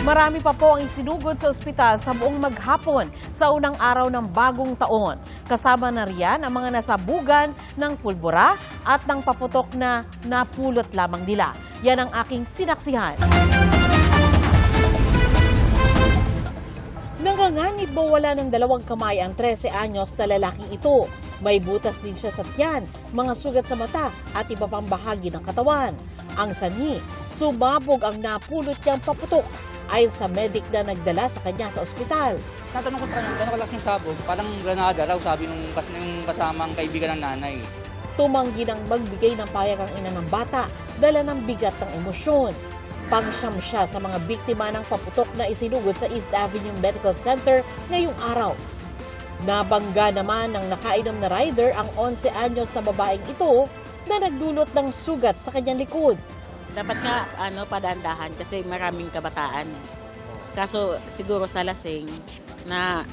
Marami pa po ang isinugod sa ospital sa buong maghapon sa unang araw ng bagong taon. Kasama na riyan ang mga nasabugan ng pulbura at ng paputok na napulot lamang nila. Yan ang aking sinaksihan. Nanganganib mawala ng 2 kamay ang 13 anyos na lalaking ito. May butas din siya sa tiyan, mga sugat sa mata at iba pang bahagi ng katawan. Ang sanhi, sumabog ang napulot niyang paputok ayon sa medic na nagdala sa kanya sa ospital. Natanong ko sa kanya, gano'n kalakas yung sabog? Parang granada raw, sabi nung kasamang kaibigan ng nanay. Tumanggi ng magbigay ng payag ang ina ng bata, dala ng bigat ng emosyon. Pangsyam siya sa mga biktima ng paputok na isinugod sa East Avenue Medical Center ngayong araw. Nabangga naman ng nakainom na rider ang 11 anyos na babaeng ito na nagdulot ng sugat sa kanyang likod. Dapat nga padandahan kasi maraming kabataan. Kaso siguro sa lasing na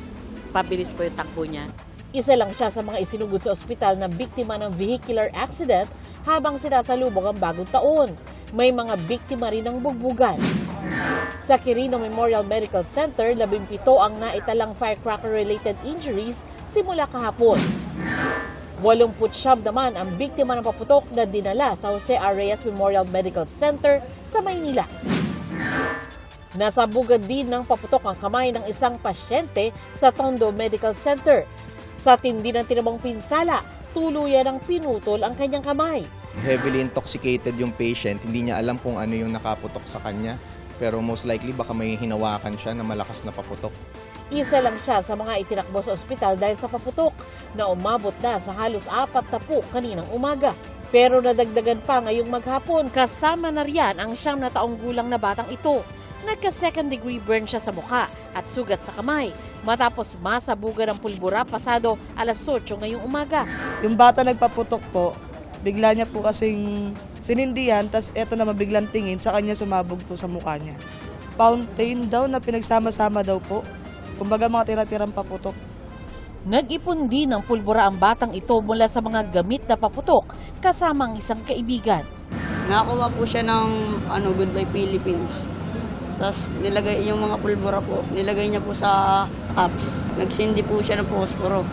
pabilis po yung takbo niya. Isa lang siya sa mga isinugod sa ospital na biktima ng vehicular accident habang sinasalubong ang bagong taon. May mga biktima rin ng bugbugan. Sa Quirino Memorial Medical Center, 17 ang naitalang firecracker-related injuries simula kahapon. 89 naman ang biktima ng paputok na dinala sa Jose R. Reyes Memorial Medical Center sa Maynila. Nasabugan din ng paputok ang kamay ng isang pasyente sa Tondo Medical Center. Sa tindi ng tinamong pinsala, tuluyan ang pinutol ang kanyang kamay. Heavily intoxicated yung patient, hindi niya alam kung ano yung nakaputok sa kanya. Pero most likely baka may hinawakan siya na malakas na paputok. Isa lang siya sa mga itinakbo sa ospital dahil sa paputok na umabot na sa halos 40 kaninang umaga. Pero nadagdagan pa ngayong maghapon, kasama na riyan ang 9 na taong gulang na batang ito. Nagka-second degree burn siya sa mukha at sugat sa kamay matapos masabugan ng pulbura pasado alas 8 ngayong umaga. Yung bata nagpaputok po, bigla niya po kasing sinindihan, tas eto na mabiglang tingin, sa kanya sumabog po sa mukha niya. Fountain daw na pinagsama-sama daw po. Kumbaga mga tira-tirang paputok. Nag-ipon din ng pulbura ang batang ito mula sa mga gamit na paputok kasama ang isang kaibigan. Nakakuha po siya ng Goodbye Philippines. Tapos nilagay yung mga pulbura po, nilagay niya po sa cups. Nagsindi po siya ng posporo.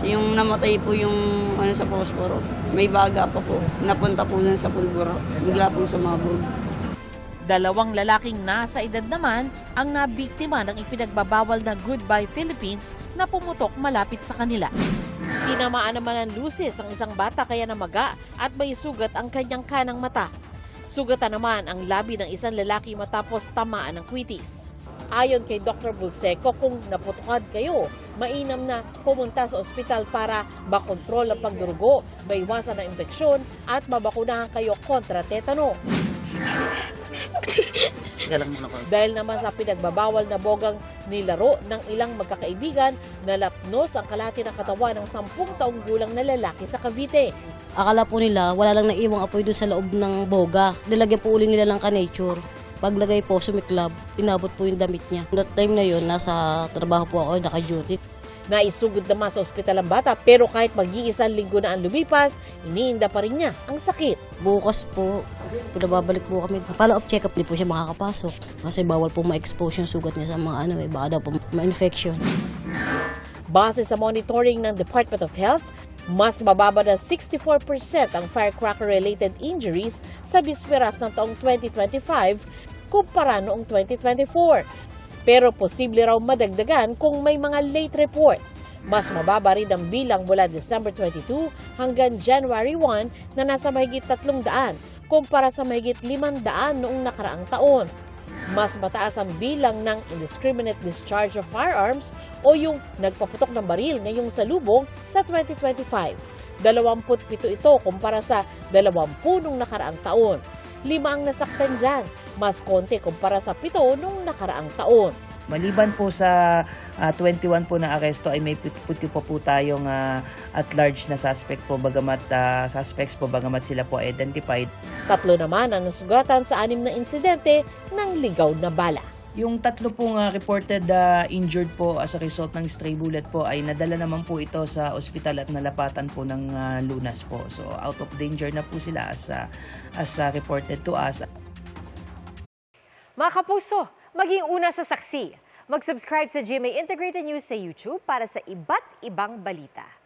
Yung namatay po yung sa posporo, may baga pa po. Napunta po dun sa pulbura. Bigla po sumabog. 2 lalaking nasa edad naman ang nabiktima ng ipinagbabawal na Goodbye Philippines na pumutok malapit sa kanila. Tinamaan naman ng lusis ang isang bata kaya namaga at may sugat ang kanyang kanang mata. Sugatan naman ang labi ng isang lalaki matapos tamaan ng kwitis. Ayon kay Dr. Bulseco, kung naputukan kayo, mainam na pumunta sa ospital para makontrol ang pagdurugo, maiwasan ang impeksyon at mabakunahan kayo kontra tetano. Dahil naman sa pinagbabawal na bogang nilaro ng ilang magkakaibigan, nalapnos ang kalahati ng katawan ng 10 taong gulang na lalaki sa Cavite. Akala po nila wala lang naiwang apoy doon sa loob ng boga. Nilagyan po uli nila ng ka-nature. Paglagay po, sumiklab, inabot po yung damit niya. That time na yun, nasa trabaho po ako, naka-duty. Naisugod naman sa ospital ang bata pero kahit mag-iisang linggo na ang lumipas, iniinda pa rin niya ang sakit. Bukas po, pinababalik po kami. Follow-up check-up, di po siya makakapasok. Kasi bawal po ma-expose yung sugat niya sa mga baka daw po ma-infection. Base sa monitoring ng Department of Health, mas mababa na 64% ang firecracker-related injuries sa bisperas ng taong 2025 kumpara noong 2024. Pero posible raw madagdagan kung may mga late report. Mas mababa rin ang bilang mula December 22 hanggang January 1 na nasa mahigit 300 kumpara sa mahigit 500 noong nakaraang taon. Mas mataas ang bilang ng indiscriminate discharge of firearms o yung nagpaputok ng baril ngayong salubong sa 2025. 27 ito kumpara sa 20 noong nakaraang taon. 5 ang nasaktan dyan, mas konti kumpara sa 7 noong nakaraang taon. Maliban po sa 21 po na aresto ay may puti po tayong at large na suspect po suspects po bagamat sila po identified. 3 naman ang nasugatan sa 6 na insidente ng ligaw na bala. Yung 3 pong reported injured po as a result ng stray bullet po ay nadala naman po ito sa ospital at nalapatan po ng lunas po. So out of danger na po sila as reported to us. Mga kapuso, maging una sa saksi. Mag-subscribe sa GMA Integrated News sa YouTube para sa iba't ibang balita.